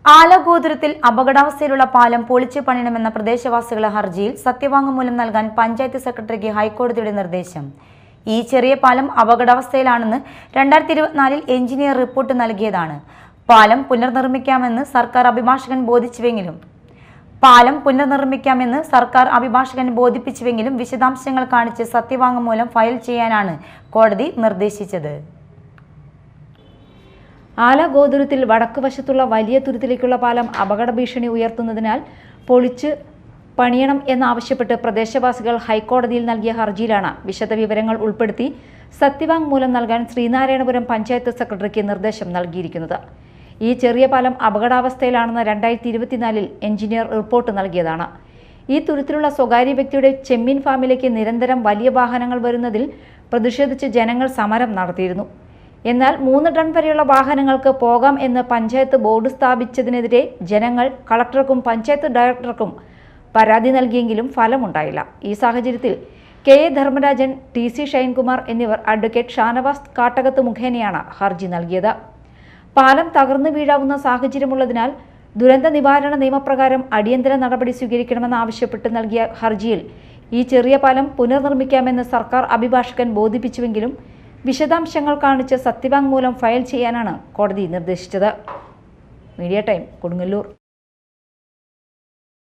ആലഗോതുരത്തിൽ അപകടാവസ്ഥയിലുള്ള പാലം പൊളിച്ചു പണിയണമെന്ന പ്രദേശവാസികളുടെ ഹർജിയിൽ സത്യവാങ്മൂലം നൽകാൻ പഞ്ചായത്ത് സെക്രട്ടറിക്ക് ഹൈക്കോടതിയുടെ നിർദ്ദേശം. ഈ ചെറിയ പാലം അപകടാവസ്ഥയിലാണെന്ന് 2024 എഞ്ചിനീയർ റിപ്പോർട്ട് നൽകിയതാണ്. പാലം പുനർനിർമ്മിക്കാമെന്ന് സർക്കാർ അഭിഭാഷകൻ ബോധിപ്പിച്ചുവെങ്കിലും വിശദാംശങ്ങൾ കാണിച്ച് സത്യവാങ്മൂലം ഫയൽ ചെയ്യാനാണ് കോടതി നിർദ്ദേശിച്ചത്. ആലഗോതുരത്തിൽ വടക്കുവശത്തുള്ള വലിയ തുരുത്തിലേക്കുള്ള പാലം അപകട ഭീഷണി ഉയർത്തുന്നതിനാൽ പൊളിച്ച് പണിയണം എന്നാവശ്യപ്പെട്ട് പ്രദേശവാസികൾ ഹൈക്കോടതിയിൽ നൽകിയ ഹർജിയിലാണ് വിശദവിവരങ്ങൾ ഉൾപ്പെടുത്തി സത്യവാങ്മൂലം നൽകാൻ ശ്രീനാരായണപുരം പഞ്ചായത്ത് സെക്രട്ടറിക്ക് നിർദ്ദേശം നൽകിയിരിക്കുന്നത്. ഈ ചെറിയ പാലം അപകടാവസ്ഥയിലാണെന്ന് 2024 എഞ്ചിനീയർ റിപ്പോർട്ട് നൽകിയതാണ്. ഈ തുരുത്തിലുള്ള സ്വകാര്യ വ്യക്തിയുടെ ചെമ്മീൻ ഫാമിലേക്ക് നിരന്തരം വലിയ വാഹനങ്ങൾ വരുന്നതിൽ പ്രതിഷേധിച്ച് ജനങ്ങൾ സമരം നടത്തിയിരുന്നു. എന്നാൽ 3 ടൺ വരെയുള്ള വാഹനങ്ങൾക്ക് പോകാം എന്ന് പഞ്ചായത്ത് ബോർഡ് സ്ഥാപിച്ചതിനെതിരെ ജനങ്ങൾ കളക്ടർക്കും പഞ്ചായത്ത് ഡയറക്ടർക്കും പരാതി നൽകിയെങ്കിലും ഫലമുണ്ടായില്ല. ഈ സാഹചര്യത്തിൽ K A Dharmarajan, TC Shine Kumar എന്നിവർ അഡ്വക്കേറ്റ് ഷാനവാസ് കാട്ടകത്ത് മുഖേനയാണ് ഹർജി നൽകിയത്. പാലം തകർന്നു വീഴാവുന്ന സാഹചര്യമുള്ളതിനാൽ ദുരന്ത നിവാരണ നിയമപ്രകാരം അടിയന്തര നടപടി സ്വീകരിക്കണമെന്നാവശ്യപ്പെട്ട് നൽകിയ ഹർജിയിൽ ഈ ചെറിയ പാലം പുനർനിർമ്മിക്കാമെന്ന് സർക്കാർ അഭിഭാഷകൻ ബോധിപ്പിച്ചുവെങ്കിലും വിശദാംശങ്ങൾ കാണിച്ച് സത്യവാങ്മൂലം ഫയൽ ചെയ്യാനാണ് കോടതി നിർദ്ദേശിച്ചത്. Media time, Kodungallur.